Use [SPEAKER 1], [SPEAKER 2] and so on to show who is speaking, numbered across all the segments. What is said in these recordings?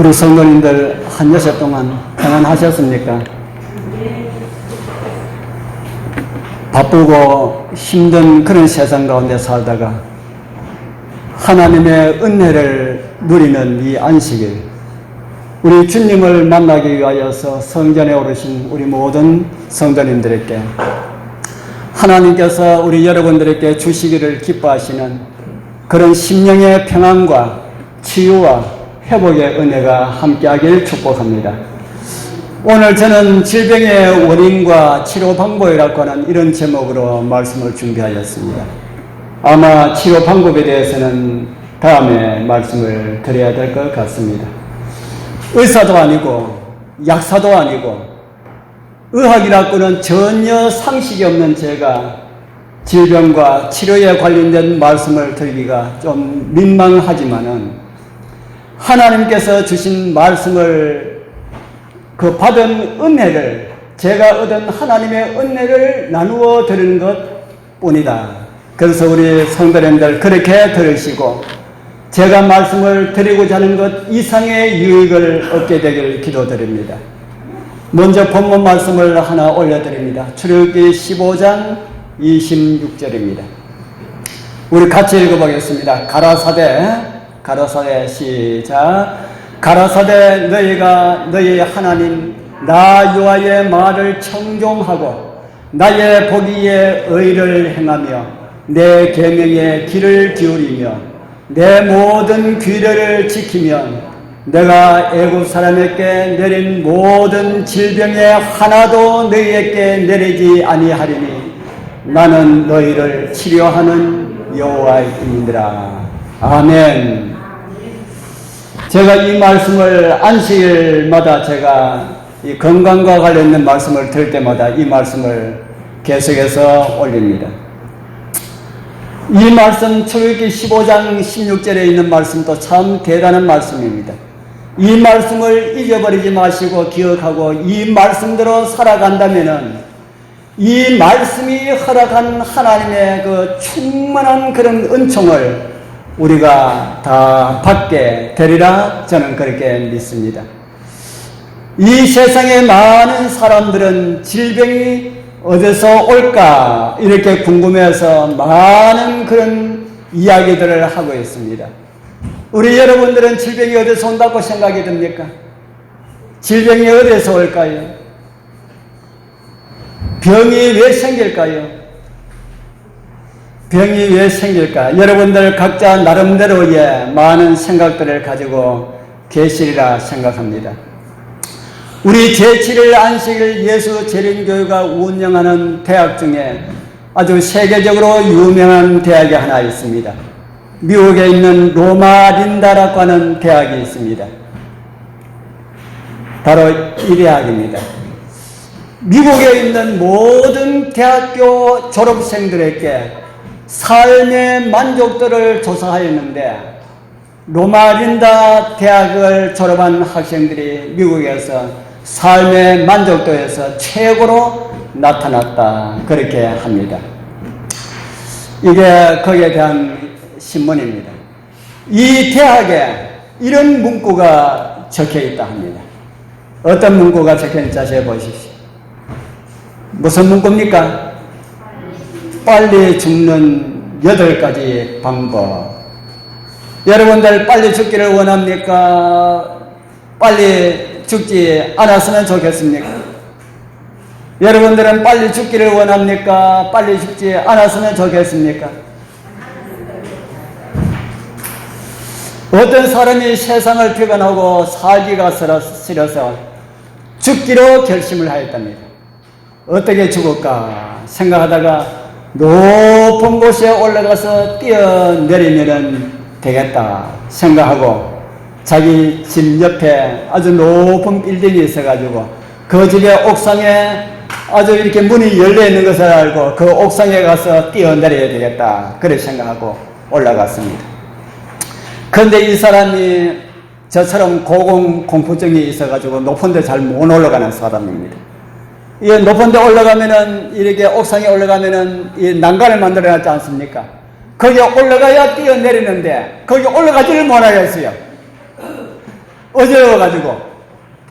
[SPEAKER 1] 우리 성도님들 한 여섯 동안 평안하셨습니까? 바쁘고 힘든 그런 세상 가운데 살다가 하나님의 은혜를 누리는 이 안식일, 우리 주님을 만나기 위하여서 성전에 오르신 우리 모든 성도님들에게 하나님께서 우리 여러분들에게 주시기를 기뻐하시는 그런 심령의 평안과 치유와 회복의 은혜가 함께하길 축복합니다. 오늘 저는 질병의 원인과 치료 방법이라고 하는 이런 제목으로 말씀을 준비하였습니다. 아마 치료 방법에 대해서는 다음에 말씀을 드려야 될 것 같습니다. 의사도 아니고 약사도 아니고 의학이라고는 전혀 상식이 없는 제가 질병과 치료에 관련된 말씀을 드리기가 좀 민망하지만은 하나님께서 주신 말씀을 그 받은 은혜를, 제가 얻은 하나님의 은혜를 나누어 드리는 것 뿐이다. 그래서 우리 성도님들 그렇게 들으시고 제가 말씀을 드리고자 하는 것 이상의 유익을 얻게 되길 기도드립니다. 먼저 본문 말씀을 하나 올려드립니다. 출애굽기 15장 26절입니다. 우리 같이 읽어보겠습니다. 가라사대 시작. 가라사대 너희가 너희 하나님 나 여호와의 말을 청종하고 나의 보기에 의를 행하며 내 계명에 귀를 기울이며 내 모든 규례를 지키면 내가 애굽 사람에게 내린 모든 질병에 하나도 너희에게 내리지 아니하리니 나는 너희를 치료하는 여호와이니라. 아멘. 제가 이 말씀을 안식일마다 제가 이 건강과 관련된 말씀을 들을 때마다 이 말씀을 계속해서 올립니다. 이 말씀 출애굽기 15장 16절에 있는 말씀도 참 대단한 말씀입니다. 이 말씀을 잊어버리지 마시고 기억하고 이 말씀대로 살아간다면은 이 말씀이 허락한 하나님의 그 충만한 그런 은총을 우리가 다 받게 되리라 저는 그렇게 믿습니다. 이 세상에 많은 사람들은 질병이 어디서 올까 이렇게 궁금해서 많은 그런 이야기들을 하고 있습니다. 우리 여러분들은 질병이 어디서 온다고 생각이 듭니까? 질병이 어디서 올까요? 병이 왜 생길까요? 병이 왜 생길까? 여러분들 각자 나름대로의 많은 생각들을 가지고 계시리라 생각합니다. 우리 제7일 안식일 예수 재림교회가 운영하는 대학 중에 아주 세계적으로 유명한 대학이 하나 있습니다. 미국에 있는 로마 린다라고 하는 대학이 있습니다. 바로 이 대학입니다. 미국에 있는 모든 대학교 졸업생들에게 삶의 만족도를 조사하였는데 로마 린다 대학을 졸업한 학생들이 미국에서 삶의 만족도에서 최고로 나타났다 그렇게 합니다. 이게 거기에 대한 신문입니다. 이 대학에 이런 문구가 적혀 있다 합니다. 어떤 문구가 적혀 있는지 자세히 보십시오. 무슨 문구입니까? 빨리 죽는 8가지 방법. 여러분들 빨리 죽기를 원합니까? 빨리 죽지 않았으면 좋겠습니까? 여러분들은 빨리 죽기를 원합니까? 빨리 죽지 않았으면 좋겠습니까? 어떤 사람이 세상을 피곤하고 살기가 싫어서 죽기로 결심을 하였답니다. 어떻게 죽을까 생각하다가 높은 곳에 올라가서 뛰어내리면 되겠다 생각하고 자기 집 옆에 아주 높은 빌딩이 있어가지고 그 집의 옥상에 아주 이렇게 문이 열려 있는 것을 알고 그 옥상에 가서 뛰어내려야 되겠다 그렇게 생각하고 올라갔습니다. 그런데 이 사람이 저처럼 고공공포증이 있어가지고 높은 데 잘 못 올라가는 사람입니다. 이 높은 데 올라가면은 이렇게 옥상에 올라가면은 이 난간을 만들어 놨지 않습니까? 거기 올라가야 뛰어내리는데 거기 올라가지를 못하겠어요. 어지러워가지고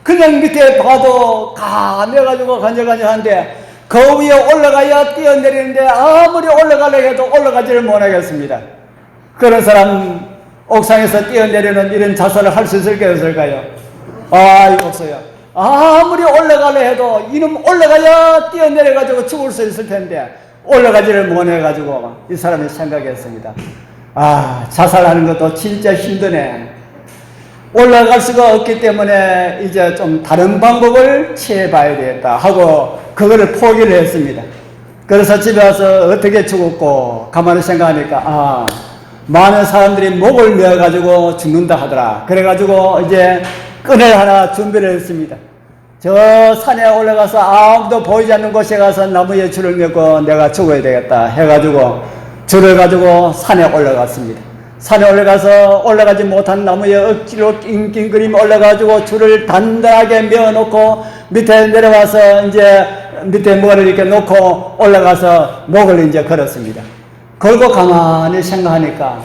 [SPEAKER 1] 그냥 밑에 봐도 가매가지고 간질간질한데 그 위에 올라가야 뛰어내리는데 아무리 올라가려고 해도 올라가지를 못하겠습니다. 그런 사람 옥상에서 뛰어내리는 이런 자살을 할 수 있을까요? 없을까요? 이거 없어요. 아무리 올라가려 해도 이놈 올라가야 뛰어내려가지고 죽을 수 있을 텐데 올라가지를 못해가지고 이 사람이 생각했습니다. 자살하는 것도 진짜 힘드네. 올라갈 수가 없기 때문에 이제 좀 다른 방법을 취해봐야 되겠다 하고 그거를 포기를 했습니다. 그래서 집에 와서 어떻게 죽었고 가만히 생각하니까 많은 사람들이 목을 메어가지고 죽는다 하더라. 그래가지고 이제 끈을 하나 준비를 했습니다. 저 산에 올라가서 아무도 보이지 않는 곳에 가서 나무에 줄을 메고 내가 죽어야 되겠다 해가지고 줄을 가지고 산에 올라갔습니다. 산에 올라가서 올라가지 못한 나무에 억지로 낑낑거리며 올라가지고 줄을 단단하게 메어놓고 밑에 내려와서 이제 밑에 뭐를 이렇게 놓고 올라가서 목을 이제 걸었습니다. 걸고 가만히 생각하니까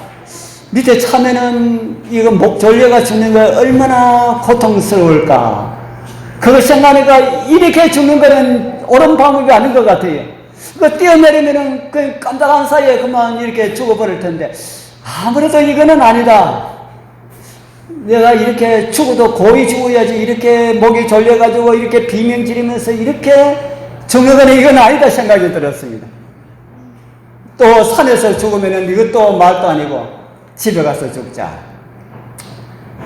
[SPEAKER 1] 밑에 참에는 이거 목 졸려가 죽는 거 얼마나 고통스러울까. 그거 생각하니까 이렇게 죽는 거는 옳은 방법이 아닌 것 같아요. 그 뛰어내리면은 그 깜짝한 사이에 그만 이렇게 죽어버릴 텐데 아무래도 이거는 아니다. 내가 이렇게 죽어도 고이 죽어야지 이렇게 목이 졸려가지고 이렇게 비명 지르면서 이렇게 죽는 거는 이건 아니다 생각이 들었습니다. 또 산에서 죽으면은 이것도 말도 아니고 집에 가서 죽자.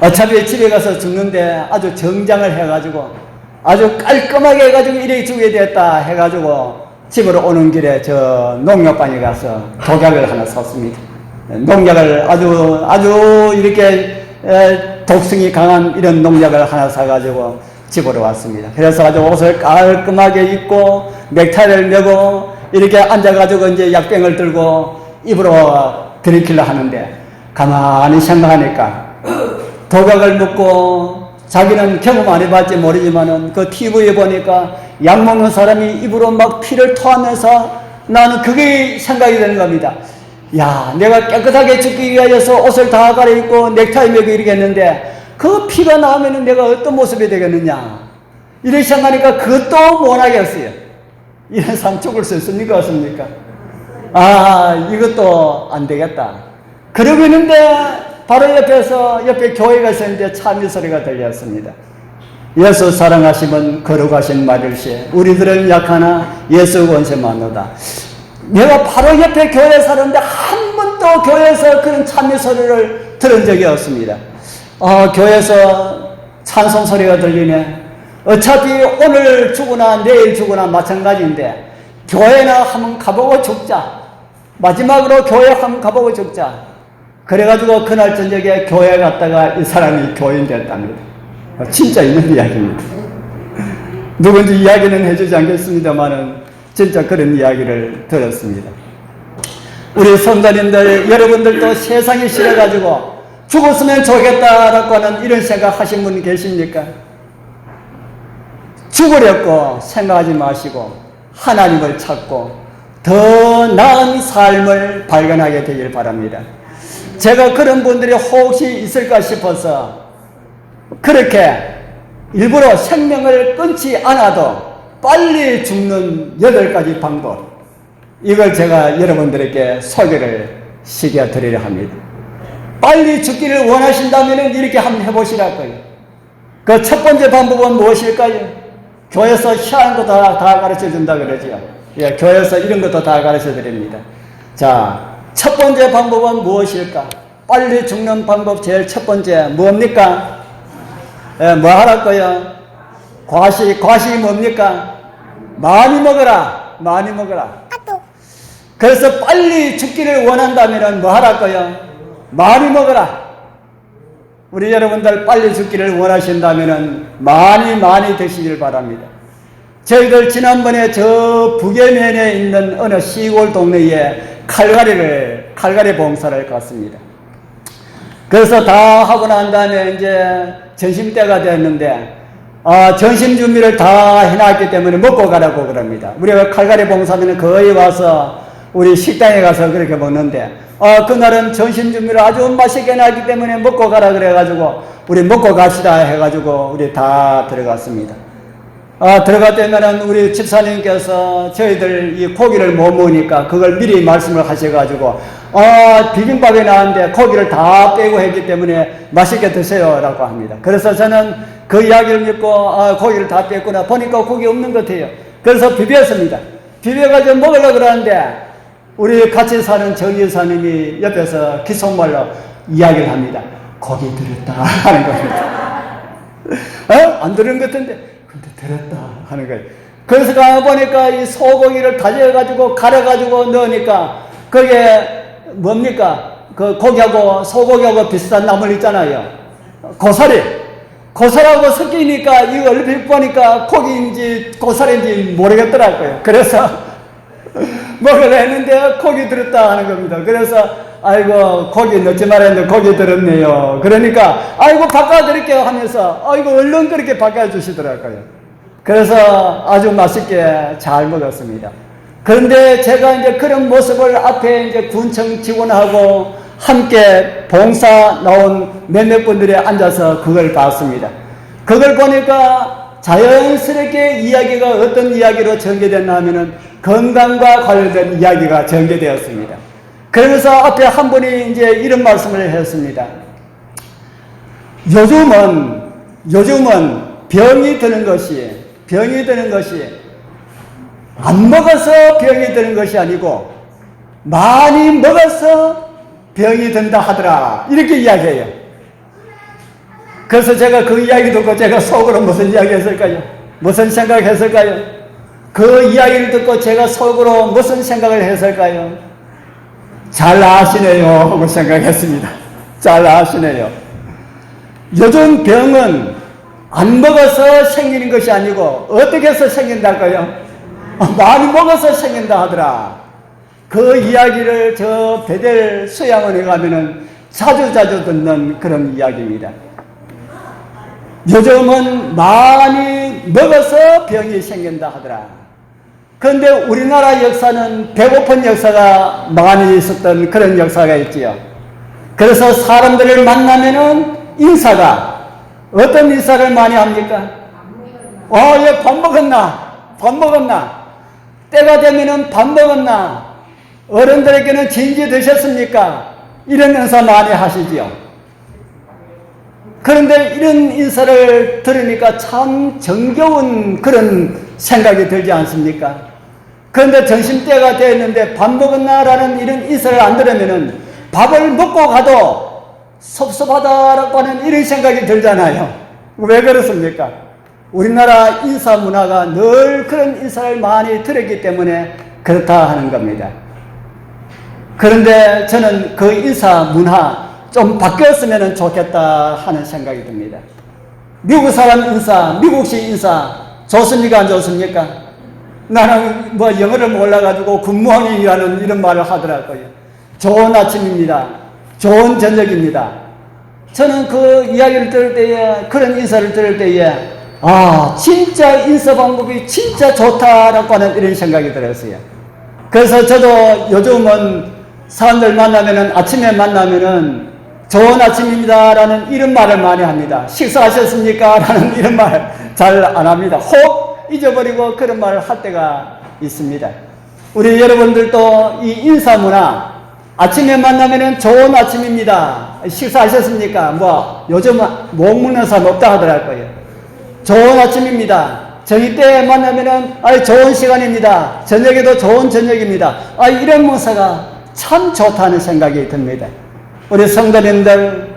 [SPEAKER 1] 어차피 집에 가서 죽는데 아주 정장을 해가지고 아주 깔끔하게 해가지고 이렇게 죽어야 되겠다 해가지고 집으로 오는 길에 저 농약방에 가서 독약을 하나 샀습니다. 농약을 아주 이렇게 독성이 강한 이런 농약을 하나 사가지고 집으로 왔습니다. 그래서 아주 옷을 깔끔하게 입고 넥타이를 메고 이렇게 앉아가지고 이제 약병을 들고 입으로 들이키려 하는데 가만히 생각하니까 독약을 먹고 자기는 경험 안 해봤지 모르지만은 그 TV에 보니까 약 먹는 사람이 입으로 막 피를 토하면서 나는 그게 생각이 되는 겁니다. 야, 내가 깨끗하게 죽기 위하여서 옷을 다 갈아입고 넥타이 메고 이렇게 했는데 그 피가 나오면은 내가 어떤 모습이 되겠느냐. 이렇게 생각하니까 그것도 못하겠어요. 이런 사람 죽을 수 있습니까? 없습니까? 이것도 안 되겠다. 그러고 있는데 바로 옆에 교회가 있었는데 참이 소리가 들렸습니다. 예수 사랑하시면 거룩하신 마릴시 우리들은 약하나 예수 권세만노다. 내가 바로 옆에 교회에 사는데 한 번도 교회에서 그런 참미 소리를 들은 적이 없습니다. 교회에서 찬송 소리가 들리네. 어차피 오늘 죽으나 내일 죽으나 마찬가지인데 교회나 한번 가보고 죽자. 마지막으로 교회 한번 가보고 죽자. 그래가지고 그날 저녁에 교회 갔다가 이 사람이 교인 됐답니다. 진짜 있는 이야기입니다. 누군지 이야기는 해주지 않겠습니다만은 진짜 그런 이야기를 들었습니다. 우리 성도님들 여러분들도 세상이 싫어가지고 죽었으면 좋겠다라고 하는 이런 생각 하신 분 계십니까? 죽으려고 생각하지 마시고 하나님을 찾고 더 나은 삶을 발견하게 되길 바랍니다. 제가 그런 분들이 혹시 있을까 싶어서 그렇게 일부러 생명을 끊지 않아도 빨리 죽는 8가지 방법, 이걸 제가 여러분들에게 소개를 시켜드리려 합니다. 빨리 죽기를 원하신다면 이렇게 한번 해보시라고요. 그 첫 번째 방법은 무엇일까요? 교회에서 희한한 거 다 가르쳐 준다 그러죠. 예, 교회에서 이런 것도 다 가르쳐 드립니다. 자, 첫 번째 방법은 무엇일까? 빨리 죽는 방법 제일 첫 번째 뭡니까? 예, 뭐 하라고요? 과식이 뭡니까? 많이 먹어라. 많이 먹어라. 그래서 빨리 죽기를 원한다면 뭐 하라고요? 많이 먹어라. 우리 여러분들 빨리 죽기를 원하신다면 많이 드시길 바랍니다. 저희들 지난번에 저 북해면에 있는 어느 시골 동네에 칼갈이 봉사를 갔습니다. 그래서 다 하고 난 다음에 이제 점심때가 됐는데 점심 준비를 다 해놨기 때문에 먹고 가라고 그럽니다. 우리가 칼갈이 봉사하면 거의 와서 우리 식당에 가서 그렇게 먹는데 그날은 전신 준비를 아주 맛있게 해놨기 때문에 먹고 가라 그래가지고 우리 먹고 갑시다 해가지고 우리 다 들어갔습니다. 들어갔다면은 우리 집사님께서 저희들 이 고기를 못 먹으니까 그걸 미리 말씀을 하셔가지고 비빔밥이 나왔는데 고기를 다 빼고 했기 때문에 맛있게 드세요 라고 합니다. 그래서 저는 그 이야기를 믿고 고기를 다 뺐구나 보니까 고기 없는 것 같아요. 그래서 비볐습니다. 비벼가지고 먹으려고 그러는데 우리 같이 사는 정 여사님이 옆에서 귓속말로 이야기를 합니다. 고기 들었다 하는 겁니다. 안 들은 것 같은데 근데 들었다 하는 거예요. 그래서 가보니까 이 소고기를 다져가지고 갈아가지고 넣으니까 그게 뭡니까? 그 고기하고 소고기하고 비슷한 나물 있잖아요. 고사리하고 섞이니까 이 얼핏 보니까 고기인지 고사리인지 모르겠더라고요. 그래서 먹으려 했는데 고기 들었다 하는 겁니다. 그래서 아이고 고기 넣지 말았는데 고기 들었네요. 그러니까 아이고 바꿔드릴게요 하면서 아이고 얼른 그렇게 바꿔주시더라고요. 그래서 아주 맛있게 잘 먹었습니다. 그런데 제가 이제 그런 모습을 앞에 이제 군청 직원하고 함께 봉사 나온 몇몇 분들이 앉아서 그걸 봤습니다. 그걸 보니까 자연스럽게 이야기가 어떤 이야기로 전개됐나 하면은 건강과 관련된 이야기가 전개되었습니다. 그러면서 앞에 한 분이 이제 이런 말씀을 했습니다. 요즘은 병이 드는 것이 안 먹어서 병이 드는 것이 아니고 많이 먹어서 병이 든다 하더라. 이렇게 이야기해요. 그래서 제가 그 이야기 듣고 제가 속으로 무슨 이야기 했을까요? 무슨 생각했을까요? 그 이야기를 듣고 제가 속으로 무슨 생각을 했을까요? 잘 아시네요 하고 생각했습니다. 잘 아시네요. 요즘 병은 안 먹어서 생기는 것이 아니고 어떻게 해서 생긴달까요? 많이 먹어서 생긴다 하더라. 그 이야기를 저 베델 수양원에 가면은 자주 듣는 그런 이야기입니다. 요즘은 많이 먹어서 병이 생긴다 하더라. 그런데 우리나라 역사는 배고픈 역사가 많이 있었던 그런 역사가 있지요. 그래서 사람들을 만나면은 인사가 어떤 인사를 많이 합니까? 얘 밥 먹었나? 때가 되면은 밥 먹었나? 어른들에게는 진지 드셨습니까? 이런 인사 많이 하시지요. 그런데 이런 인사를 들으니까 참 정겨운 그런 생각이 들지 않습니까? 그런데 점심때가 됐는데 밥 먹었나라는 이런 인사를 안 들으면은 밥을 먹고 가도 섭섭하다라고 하는 이런 생각이 들잖아요. 왜 그렇습니까? 우리나라 인사 문화가 늘 그런 인사를 많이 들었기 때문에 그렇다 하는 겁니다. 그런데 저는 그 인사 문화 좀 바뀌었으면 좋겠다 하는 생각이 듭니다. 미국 사람 인사, 미국식 인사 좋습니까? 안 좋습니까? 나는 영어를 몰라가지고 굿모닝이라는 이런 말을 하더라고요. 좋은 아침입니다. 좋은 저녁입니다. 저는 그 이야기를 들을 때에, 그런 인사를 들을 때에 진짜 인사 방법이 진짜 좋다라고 하는 이런 생각이 들었어요. 그래서 저도 요즘은 사람들 만나면은, 아침에 만나면은 좋은 아침입니다 라는 이런 말을 많이 합니다. 식사하셨습니까? 라는 이런 말 잘 안 합니다. 혹 잊어버리고 그런 말을 할 때가 있습니다. 우리 여러분들도 이 인사 문화, 아침에 만나면은 좋은 아침입니다. 식사하셨습니까? 요즘 못 먹는 사람 없다 하더라고요. 좋은 아침입니다. 저녁 때 만나면은 좋은 시간입니다. 저녁에도 좋은 저녁입니다. 이런 문사가 참 좋다는 생각이 듭니다. 우리 성도님들,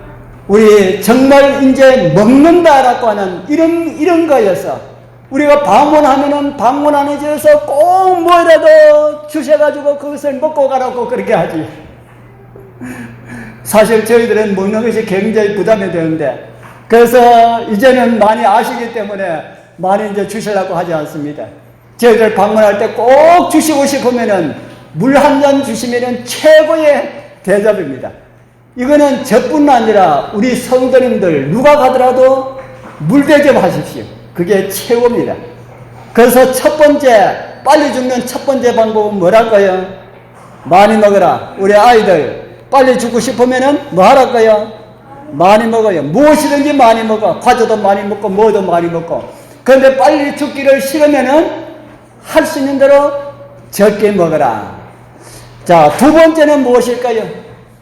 [SPEAKER 1] 우리 정말 이제 먹는다라고 하는 이런 거여서 우리가 방문하면은 방문 안에 들어서 꼭 뭐라도 주셔가지고 그것을 먹고 가라고 그렇게 하지. 사실 저희들은 먹는 것이 굉장히 부담이 되는데, 그래서 이제는 많이 아시기 때문에 많이 이제 주시려고 하지 않습니다. 저희들 방문할 때 꼭 주시고 싶으면은 물 한 잔 주시면은 최고의 대접입니다. 이거는 저뿐 아니라 우리 성도님들 누가 가더라도 물 대접하십시오. 그게 최고입니다. 그래서 첫 번째, 빨리 죽는 첫 번째 방법은 뭐랄까요? 많이 먹어라. 우리 아이들 빨리 죽고 싶으면은 뭐 하랄까요? 많이 먹어요. 무엇이든지 많이 먹어. 과자도 많이 먹고 뭐도 많이 먹고. 그런데 빨리 죽기를 싫으면은 할 수 있는 대로 적게 먹어라. 자, 두 번째는 무엇일까요?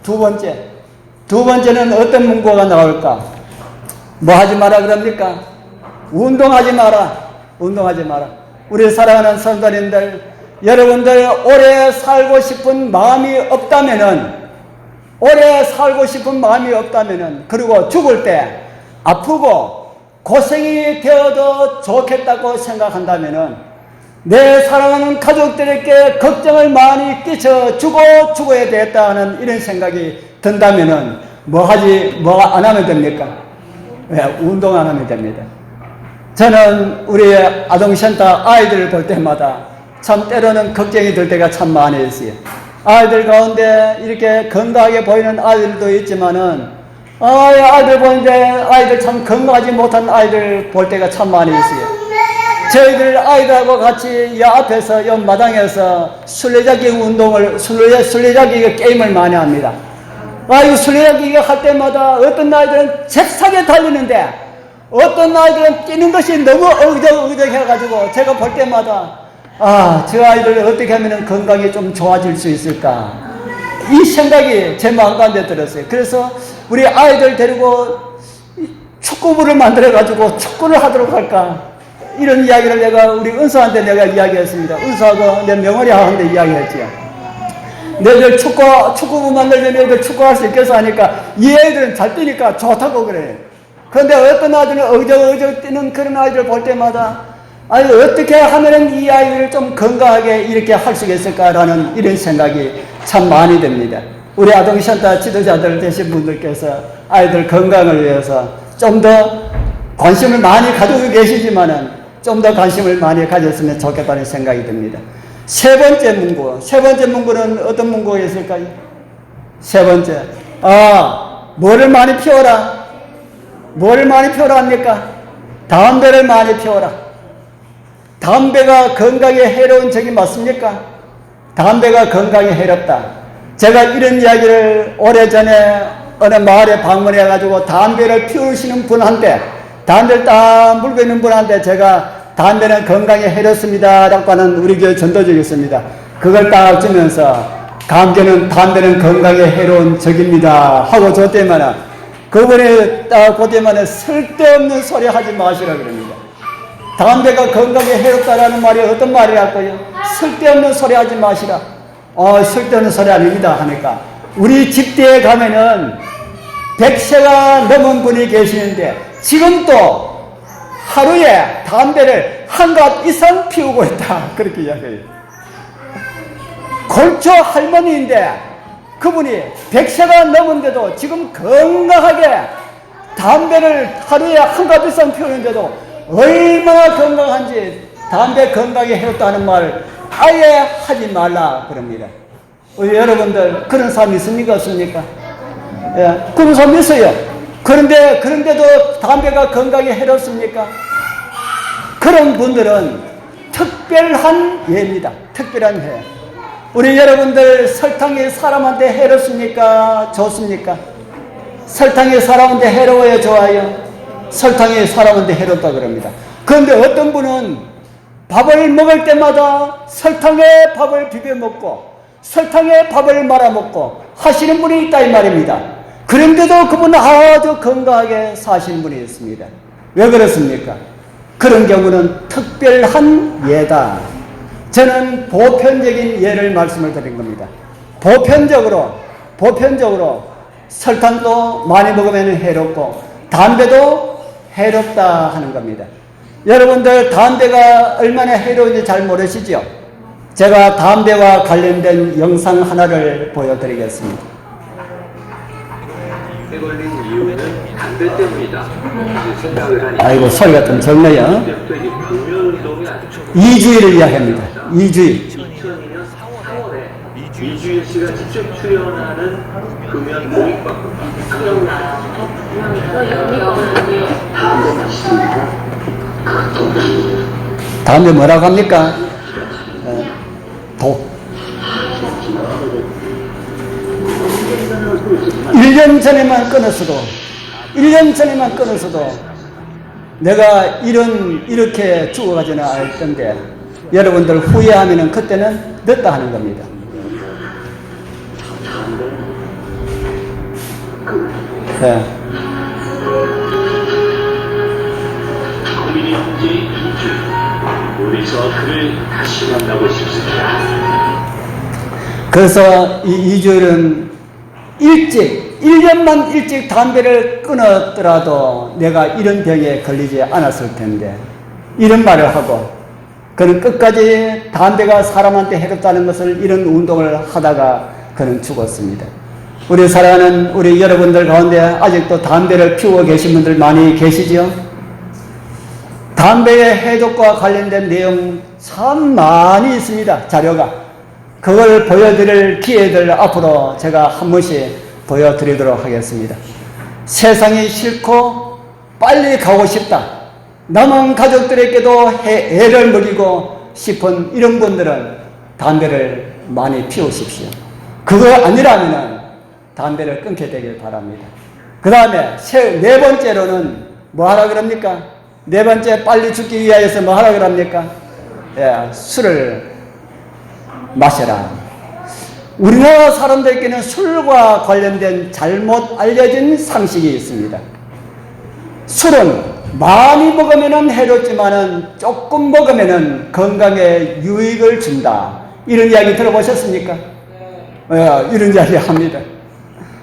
[SPEAKER 1] 두 번째는 어떤 문구가 나올까? 뭐 하지 마라 그럽니까? 운동하지 마라. 운동하지 마라. 우리 사랑하는 성도님들, 여러분들 오래 살고 싶은 마음이 없다면은, 그리고 죽을 때 아프고 고생이 되어도 좋겠다고 생각한다면은, 내 사랑하는 가족들에게 걱정을 많이 끼쳐 죽어야 되겠다는 이런 생각이 든다면은 뭐 안 하면 됩니까? 네, 운동 안 하면 됩니다. 저는 우리 아동센터 아이들을 볼 때마다 참 때로는 걱정이 들 때가 참 많이 있어요. 아이들 가운데 이렇게 건강하게 보이는 아이들도 있지만은, 아이들 보는데 아이들 참 건강하지 못한 아이들 볼 때가 참 많이 있어요. 저희들 아이들하고 같이 이 앞에서 이 마당에서 술래잡기 게임을 많이 합니다. 이 술래잡기 할 때마다 어떤 아이들은 잽싸게 달리는데 어떤 아이들은 뛰는 것이 너무 어그적해가지고 제가 볼 때마다 저 아이들 어떻게 하면 건강이 좀 좋아질 수 있을까, 이 생각이 제 마음 가운데 들었어요. 그래서 우리 아이들 데리고 축구부를 만들어가지고 축구를 하도록 할까, 이런 이야기를 내가 우리 은서한테 내가 이야기했습니다. 은서하고 내 명월이하고한테 이야기했지요. 너희들 축구부 만들면 너희들 축구할 수 있겠어 하니까 이 애들은 잘 뛰니까 좋다고 그래. 그런데 어떤 아이들은 어저저저 뛰는 그런 아이들 볼 때마다 어떻게 하면 이 아이들을 좀 건강하게 이렇게 할 수 있을까라는 이런 생각이 참 많이 듭니다. 우리 아동센터 지도자들 되신 분들께서 아이들 건강을 위해서 좀 더 관심을 많이 가지고 계시지만은 좀 더 관심을 많이 가졌으면 좋겠다는 생각이 듭니다. 세 번째 문구는 어떤 문구가 있을까요? 세 번째, 뭐를 많이 피워라? 뭐를 많이 피워라 합니까? 담배를 많이 피워라. 담배가 건강에 해로운 적이 맞습니까? 담배가 건강에 해롭다. 제가 이런 이야기를 오래전에 어느 마을에 방문해가지고 담배를 피우시는 분한테, 담배를 딱 물고 있는 분한테 제가 담배는 건강에 해롭습니다 라고 하는 우리 교회 전도적이 있습니다. 그걸 딱 주면서 담배는 건강에 해로운 적입니다 하고 줬더니만 그분이 딱 그때만 쓸데없는 소리 하지 마시라 그럽니다. 담배가 건강에 해롭다라는 말이 어떤 말이랄까요? 쓸데없는 소리 하지 마시라. 쓸데없는 소리 아닙니다 하니까, 우리 집대에 가면은 100세가 넘은 분이 계시는데 지금도 하루에 담배를 한 갑 이상 피우고 있다, 그렇게 이야기해요. 골초 할머니인데 그분이 100세가 넘은데도 지금 건강하게 담배를 하루에 한 갑 이상 피우는데도 얼마나 건강한지, 담배 건강에 해롭다는 말 아예 하지 말라 그럽니다. 우리 여러분들 그런 사람 있습니까? 없습니까? 예, 그런 사람 있어요. 그런데도 담배가 건강에 해롭습니까? 그런 분들은 특별한 예입니다. 특별한 예. 우리 여러분들 설탕이 사람한테 해롭습니까? 좋습니까? 설탕이 사람한테 해로워요? 좋아요? 설탕이 사람한테 해롭다 그럽니다. 그런데 어떤 분은 밥을 먹을 때마다 설탕에 밥을 비벼 먹고 설탕에 밥을 말아 먹고 하시는 분이 있다 이 말입니다. 그런데도 그분은 아주 건강하게 사시는 분이 있습니다. 왜 그렇습니까? 그런 경우는 특별한 예다. 저는 보편적인 예를 말씀을 드린 겁니다. 보편적으로 설탕도 많이 먹으면 해롭고 담배도 해롭다 하는 겁니다. 여러분들 담배가 얼마나 해로운지 잘 모르시죠? 제가 담배와 관련된 영상 하나를 보여드리겠습니다.
[SPEAKER 2] 걸린 이유는 담배 때문이다. 생각을 하니.
[SPEAKER 1] 아이고 소리가 좀 적네요. 2주일을 이야기합니다. 2주일.
[SPEAKER 2] 2002년 4월에 이주일 씨가 직접 출연하는 금연 공익방송.
[SPEAKER 1] 다음에 뭐라고 합니까? 독. 1년 전에만 끊었어도, 1년 전에만 끊었어도 내가 이렇게 죽어가지는 않을 텐데, 여러분들 후회하면은 그때는 늦다 하는 겁니다. 네.
[SPEAKER 2] 고민이 이제 2주. 우리 저 그를 다시 만나고 싶습니다.
[SPEAKER 1] 그래서 이 2주는 일찍, 1년만 일찍 담배를 끊었더라도 내가 이런 병에 걸리지 않았을 텐데, 이런 말을 하고, 그는 끝까지 담배가 사람한테 해롭다는 것을 이런 운동을 하다가 그는 죽었습니다. 우리 사랑하는 우리 여러분들 가운데 아직도 담배를 피우고 계신 분들 많이 계시죠? 담배의 해독과 관련된 내용 참 많이 있습니다. 자료가. 그걸 보여드릴 기회들 앞으로 제가 한 번씩 보여드리도록 하겠습니다. 세상이 싫고 빨리 가고 싶다, 남은 가족들에게도 애를 먹이고 싶은 이런 분들은 담배를 많이 피우십시오. 그거 아니라면 담배를 끊게 되길 바랍니다. 그 다음에 네 번째로는 뭐 하라 그럽니까? 네 번째, 빨리 죽기 위하여서 뭐 하라 그럽니까? 예, 술을 마셔라. 우리나라 사람들에게는 술과 관련된 잘못 알려진 상식이 있습니다. 술은 많이 먹으면 해롭지만은 조금 먹으면 건강에 유익을 준다, 이런 이야기 들어보셨습니까? 이런 이야기 합니다.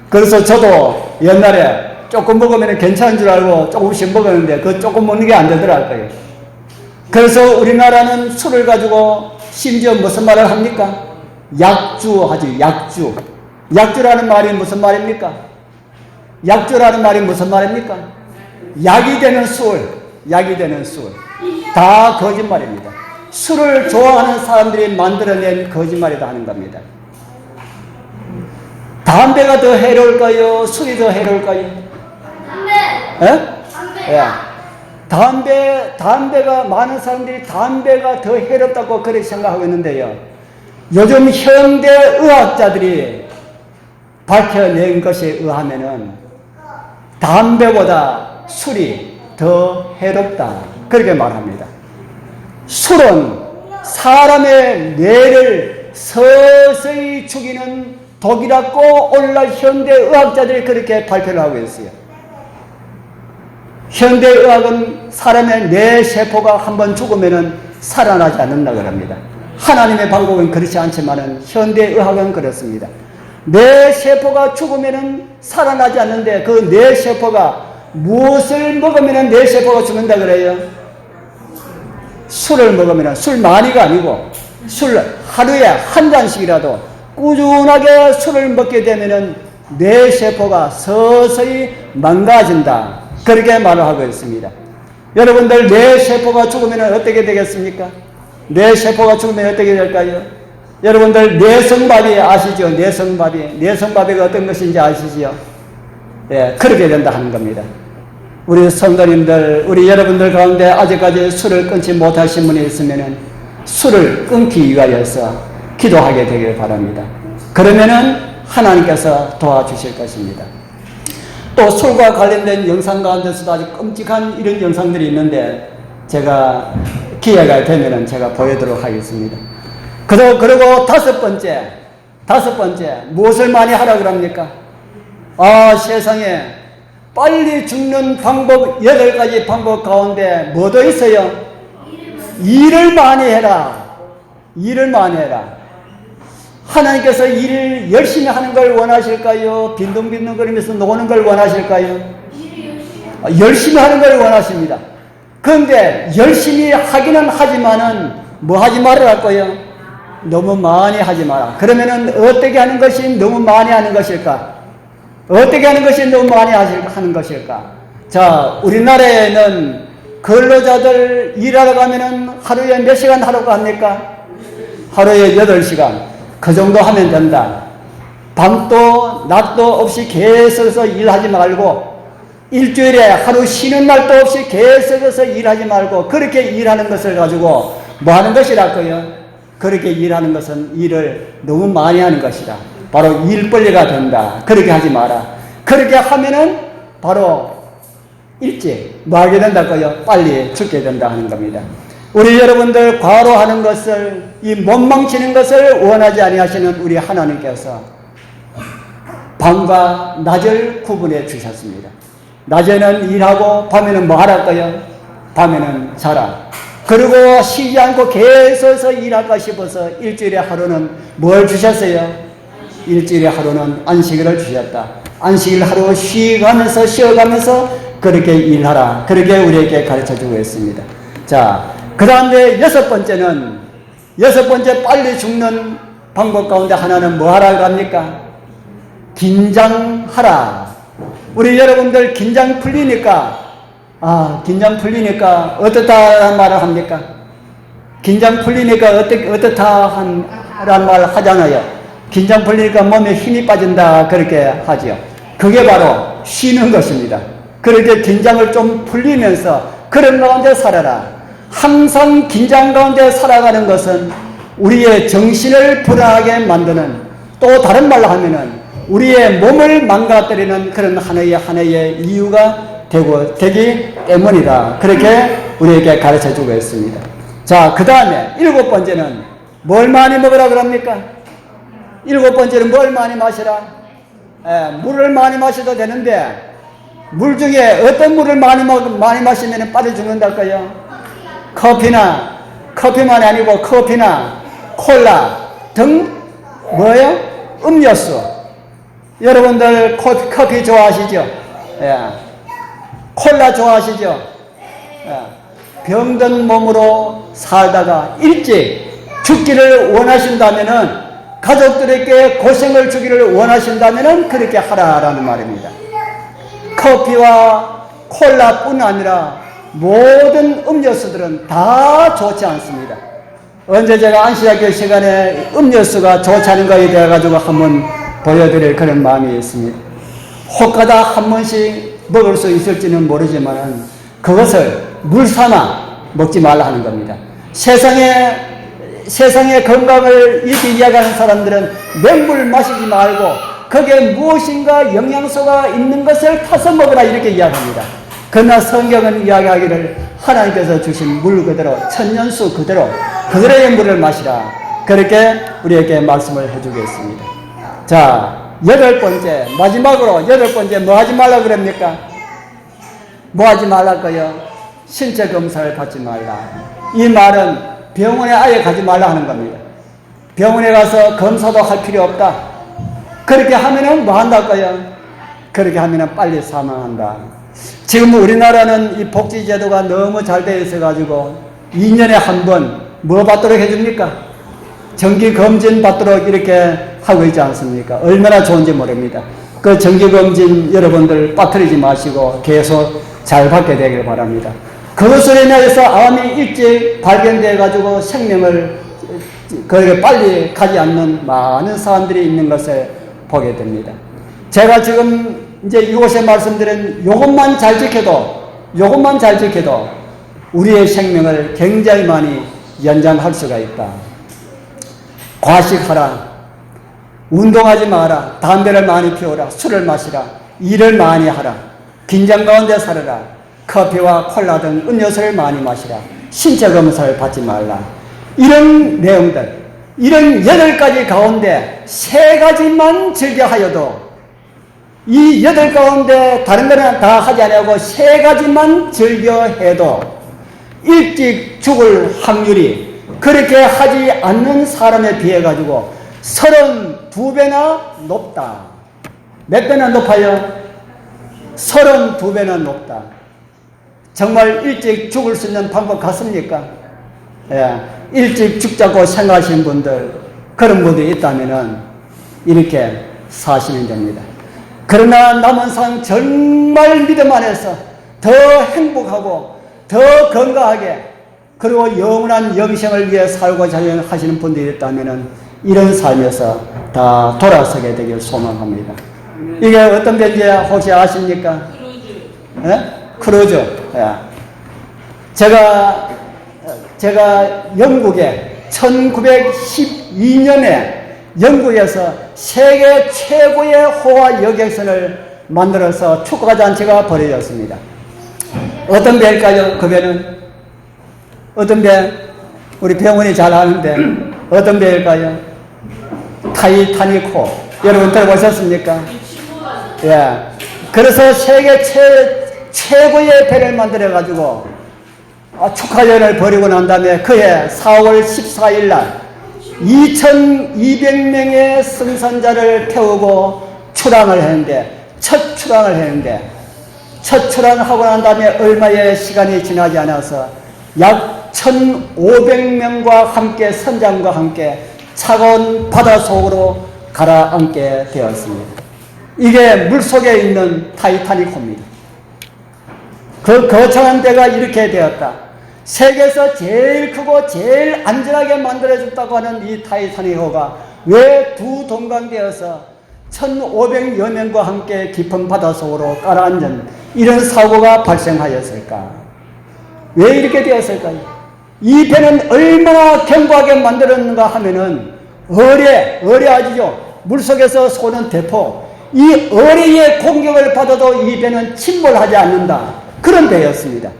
[SPEAKER 1] 그래서 저도 옛날에 조금 먹으면 괜찮은 줄 알고 조금씩 먹었는데 그 조금 먹는 게 안 되더라고요. 그래서 우리나라는 술을 가지고 심지어 무슨 말을 합니까? 약주 하지, 약주. 약주라는 말이 무슨 말입니까? 약주라는 말이 무슨 말입니까? 약이 되는 술, 약이 되는 술. 다 거짓말입니다. 술을 좋아하는 사람들이 만들어낸 거짓말이다 하는 겁니다. 담배가 더 해로울까요? 술이 더 해로울까요? 담배가, 많은 사람들이 담배가 더 해롭다고 그렇게 생각하고 있는데요. 요즘 현대 의학자들이 밝혀낸 것에 의하면은 담배보다 술이 더 해롭다, 그렇게 말합니다. 술은 사람의 뇌를 서서히 죽이는 독이라고 오늘날 현대 의학자들이 그렇게 발표를 하고 있어요. 현대의학은 사람의 뇌세포가 한번 죽으면 살아나지 않는다 그럽니다. 하나님의 방법은 그렇지 않지만은 현대의학은 그렇습니다. 뇌세포가 죽으면 살아나지 않는데 그 뇌세포가 무엇을 먹으면 뇌세포가 죽는다 그래요? 술을 먹으면, 술 많이가 아니고 술 하루에 한 잔씩이라도 꾸준하게 술을 먹게 되면 뇌세포가 서서히 망가진다, 그렇게 말을 하고 있습니다. 여러분들 뇌세포가 죽으면 어떻게 되겠습니까? 뇌세포가 죽으면 어떻게 될까요? 여러분들 뇌성마비 아시죠? 뇌성마비가 어떤 것인지 아시지요? 예, 그렇게 된다 하는 겁니다. 우리 성도님들, 우리 여러분들 가운데 아직까지 술을 끊지 못하신 분이 있으면 술을 끊기 위하여서 기도하게 되길 바랍니다. 그러면은 하나님께서 도와주실 것입니다. 또 술과 관련된 영상 가운데서도 아주 끔찍한 이런 영상들이 있는데 제가 기회가 되면은 제가 보여드리도록 하겠습니다. 그리고 다섯 번째, 무엇을 많이 하라 그럽니까? 세상에 빨리 죽는 방법, 8가지 방법 가운데 뭐도 있어요? 일을 많이 해라. 하나님께서 일을 열심히 하는 걸 원하실까요? 빈둥빈둥거리면서 노는 걸 원하실까요? 열심히 하는 걸 원하십니다. 그런데 열심히 하기는 하지만은 뭐 하지 말아야 할까요? 너무 많이 하지 마라. 그러면은 어떻게 하는 것이 너무 많이 하는 것일까? 어떻게 하는 것이 너무 많이 하는 것일까? 자, 우리나라에는 근로자들 일하러 가면은 하루에 몇 시간 하라고 합니까? 하루에 8시간. 그 정도 하면 된다. 밤도 낮도 없이 계속해서 일하지 말고, 일주일에 하루 쉬는 날도 없이 계속해서 일하지 말고, 그렇게 일하는 것을 가지고 뭐 하는 것이라고요? 그렇게 일하는 것은 일을 너무 많이 하는 것이다. 바로 일벌레가 된다. 그렇게 하지 마라. 그렇게 하면은 바로 일찍 뭐 하게 된다고요? 빨리 죽게 된다 하는 겁니다. 우리 여러분들 과로하는 것을, 이 못 망치는 것을 원하지 아니하시는 우리 하나님께서 밤과 낮을 구분해 주셨습니다. 낮에는 일하고 밤에는 뭐 하랄까요? 밤에는 자라. 그리고 쉬지 않고 계속해서 일할까 싶어서 일주일에 하루는 뭘 주셨어요? 일주일에 하루는 안식일을 주셨다. 안식일 하루 쉬어가면서 그렇게 일하라. 그렇게 우리에게 가르쳐주고 있습니다. 자, 그 다음에 여섯 번째 빨리 죽는 방법 가운데 하나는 뭐 하라고 합니까? 긴장하라. 우리 여러분들 긴장 풀리니까 어떻다라는 말을 합니까? 긴장 풀리니까 어떻다라는 말을 하잖아요. 긴장 풀리니까 몸에 힘이 빠진다 그렇게 하죠. 그게 바로 쉬는 것입니다. 그렇게 긴장을 좀 풀리면서 그런 가운데 살아라. 항상 긴장 가운데 살아가는 것은 우리의 정신을 불안하게 만드는, 또 다른 말로 하면은 우리의 몸을 망가뜨리는 그런 하나의 이유가 되기 때문이다. 그렇게 우리에게 가르쳐주고 있습니다. 자, 그 다음에 일곱 번째는 뭘 많이 먹으라 그럽니까? 일곱 번째는 뭘 많이 마시라? 물을 많이 마셔도 되는데, 물 중에 어떤 물을 많이 마시면 빠져 죽는달까요? 커피만이 아니고 커피나 콜라 등 뭐예요? 음료수. 여러분들 커피 좋아하시죠? 콜라 좋아하시죠? 병든 몸으로 살다가 일찍 죽기를 원하신다면은, 가족들에게 고생을 주기를 원하신다면은 그렇게 하라라는 말입니다. 커피와 콜라뿐 아니라 모든 음료수들은 다 좋지 않습니다. 언제 제가 안식일 시간에 음료수가 좋지 않은 거에 대해 가지고 한번 보여드릴 그런 마음이 있습니다. 혹가다 한 번씩 먹을 수 있을지는 모르지만 그것을 물 삼아 먹지 말라 하는 겁니다. 세상의 건강을 이렇게 이야기하는 사람들은 맹물 마시지 말고 거기에 무엇인가 영양소가 있는 것을 타서 먹으라 이렇게 이야기합니다. 그러나 성경은 이야기하기를 하나님께서 주신 물 그대로, 천년수 그대로의 물을 마시라. 그렇게 우리에게 말씀을 해주겠습니다. 자, 마지막으로 여덟 번째 뭐 하지 말라 그럽니까? 뭐 하지 말라고요? 신체 검사를 받지 말라. 이 말은 병원에 아예 가지 말라 하는 겁니다. 병원에 가서 검사도 할 필요 없다. 그렇게 하면은 뭐 한다고요? 그렇게 하면은 빨리 사망한다. 지금 우리나라는 이 복지제도가 너무 잘 되어 있어가지고 2년에 한 번 뭐 받도록 해줍니까? 정기검진 받도록 이렇게 하고 있지 않습니까? 얼마나 좋은지 모릅니다. 그 정기검진 여러분들 빠뜨리지 마시고 계속 잘 받게 되길 바랍니다. 그것으로 인해서 암이 일찍 발견되어가지고 생명을 그렇게 빨리 가지 않는 많은 사람들이 있는 것을 보게 됩니다. 제가 지금 이제 이곳에 말씀드린 요것만 잘 지켜도 우리의 생명을 굉장히 많이 연장할 수가 있다. 과식하라. 운동하지 마라. 담배를 많이 피우라. 술을 마시라. 일을 많이 하라. 긴장 가운데 살아라. 커피와 콜라 등 음료수를 많이 마시라. 신체 검사를 받지 말라. 이런 내용들, 이런 8가지 가운데 3가지만 즐겨하여도, 이 8 가운데 다른 거는 다 하지 않고 3가지만 즐겨해도 일찍 죽을 확률이 그렇게 하지 않는 사람에 비해 가지고 32배나 높다. 몇 배나 높아요? 32배나 높다. 정말 일찍 죽을 수 있는 방법 같습니까? 일찍 죽자고 생각하시는 분들, 그런 분들이 있다면은 이렇게 사시면 됩니다. 그러나 남은 삶 정말 믿음 안에서 더 행복하고 더 건강하게, 그리고 영원한 영생을 위해 살고자 하시는 분들이 있다면은 이런 삶에서 다 돌아서게 되길 소망합니다. 이게 어떤 건지 혹시 아십니까? 크루즈. 제가 영국에 1912년에 영국에서 세계 최고의 호화 여객선을 만들어서 축하잔치가 벌어졌습니다. 어떤 배일까요? 그 배는? 어떤 배? 우리 병원이 잘 아는데 어떤 배일까요? 타이타닉호. 여러분 들어보셨습니까? 예. 그래서 세계 최고의 배를 만들어가지고 축하전을 벌이고 난 다음에 그해 4월 14일 날 2200명의 승선자를 태우고 출항을 했는데 첫 출항하고 난 다음에 얼마의 시간이 지나지 않아서 약 1500명과 함께 선장과 함께 차가운 바다 속으로 가라앉게 되었습니다. 이게 물속에 있는 타이타닉호입니다. 그 거창한 배가 이렇게 되었다. 세계에서 제일 크고 제일 안전하게 만들어졌다고 하는 이 타이타닉호가 왜 두 동강되어서 1500여 명과 함께 깊은 바닷속으로 가라앉은 이런 사고가 발생하였을까? 왜 이렇게 되었을까요? 이 배는 얼마나 견고하게 만들었는가 하면은 어뢰 아시죠? 물속에서 쏘는 대포, 이 어뢰의 공격을 받아도 이 배는 침몰하지 않는다. 그런 배였습니다.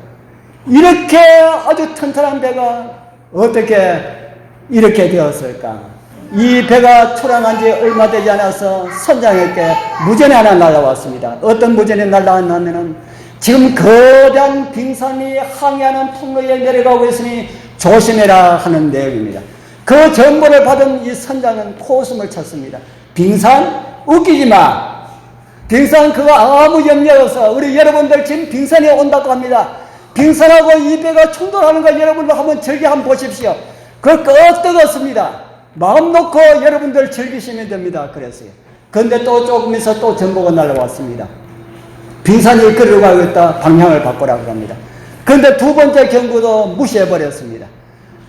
[SPEAKER 1] 이렇게 아주 튼튼한 배가 어떻게 이렇게 되었을까? 이 배가 출항한 지 얼마 되지 않아서 선장에게 무전이 하나 날라왔습니다. 어떤 무전이 날라왔냐면은 지금 거대한 빙산이 항해하는 통로에 내려가고 있으니 조심해라 하는 내용입니다. 그 정보를 받은 이 선장은 코웃음을 쳤습니다. 빙산? 웃기지 마. 빙산 그거 아무 염려 없어. 우리 여러분들 지금 빙산이 온다고 합니다. 빙산하고 이 배가 충돌하는 거 여러분들 한번 한번 보십시오. 그거 끄떡없습니다. 마음 놓고 여러분들 즐기시면 됩니다. 그랬어요. 그런데 또 조금 있어 또 정보가 날라왔습니다. 빙산이 그리로 가고 있다. 방향을 바꾸라고 합니다. 그런데 두 번째 경고도 무시해버렸습니다.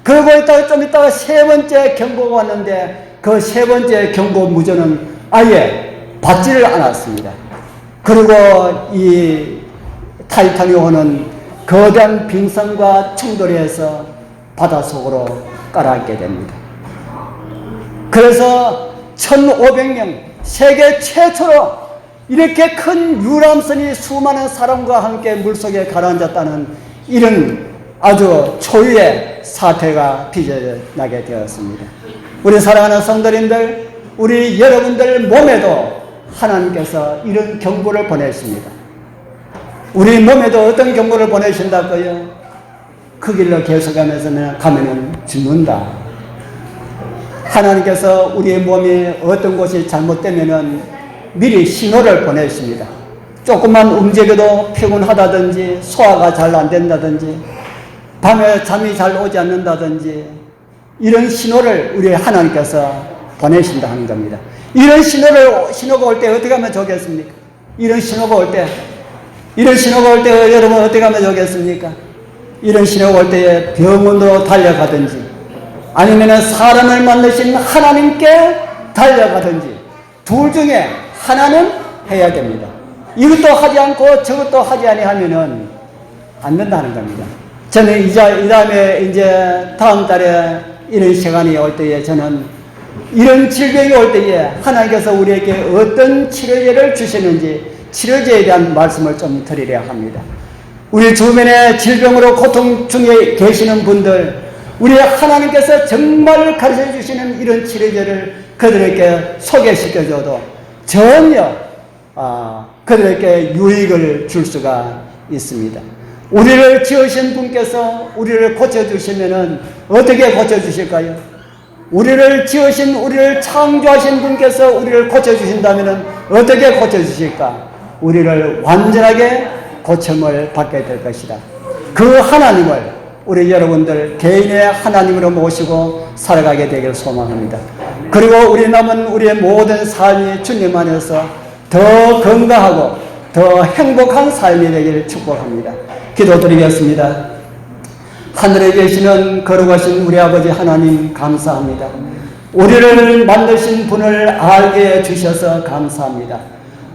[SPEAKER 1] 그러고 있다가 좀 있다가 세 번째 경고가 왔는데 그 세 번째 경고 무전은 아예 받지를 않았습니다. 그리고 이 타이타닉호는 거대한 빙산과 충돌해서 바닷속으로 깔아앉게 됩니다. 그래서 1500명 세계 최초로 이렇게 큰 유람선이 수많은 사람과 함께 물속에 가라앉았다는 이런 아주 초유의 사태가 빚어나게 되었습니다. 우리 사랑하는 성도님들, 우리 여러분들 몸에도 하나님께서 이런 경고를 보내십니다. 우리 몸에도 어떤 경고를 보내신다고요? 그 길로 계속하면서 가면은 죽는다. 하나님께서 우리의 몸이 어떤 곳이 잘못되면은 미리 신호를 보내십니다. 조금만 움직여도 피곤하다든지 소화가 잘 안 된다든지 밤에 잠이 잘 오지 않는다든지 이런 신호를 우리 하나님께서 보내신다 하는 겁니다. 이런 신호가 올 때 어떻게 하면 좋겠습니까? 이런 신호가 올 때 여러분 어떻게 하면 좋겠습니까? 이런 신호가 올 때에 병원으로 달려가든지 아니면 사람을 만드신 하나님께 달려가든지 둘 중에 하나는 해야 됩니다. 이것도 하지 않고 저것도 하지 아니하면은 안 된다는 겁니다. 저는 이제 다음 달에 이런 시간이 올 때에 저는 이런 질병이 올 때에 하나님께서 우리에게 어떤 치료제를 주시는지 치료제에 대한 말씀을 좀 드리려 합니다. 우리 주변에 질병으로 고통 중에 계시는 분들, 우리 하나님께서 정말 가르쳐 주시는 이런 치료제를 그들에게 소개시켜줘도 전혀 그들에게 유익을 줄 수가 있습니다. 우리를 지으신 분께서 우리를 고쳐주시면은 어떻게 고쳐주실까요? 우리를 지으신, 우리를 창조하신 분께서 우리를 고쳐주신다면은 어떻게 고쳐주실까? 우리를 완전하게 고침을 받게 될 것이다. 그 하나님을 우리 여러분들 개인의 하나님으로 모시고 살아가게 되길 소망합니다. 그리고 우리 남은 우리의 모든 삶이 주님 안에서 더 건강하고 더 행복한 삶이 되기를 축복합니다. 기도드리겠습니다. 하늘에 계시는 거룩하신 우리 아버지 하나님 감사합니다. 우리를 만드신 분을 알게 해주셔서 감사합니다.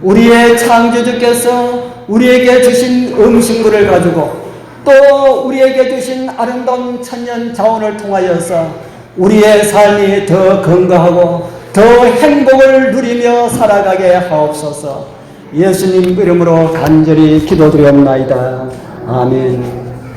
[SPEAKER 1] 우리의 창조주께서 우리에게 주신 음식물을 가지고 또 우리에게 주신 아름다운 천년 자원을 통하여서 우리의 삶이 더 건강하고 더 행복을 누리며 살아가게 하옵소서. 예수님 이름으로 간절히 기도드리옵나이다. 아멘.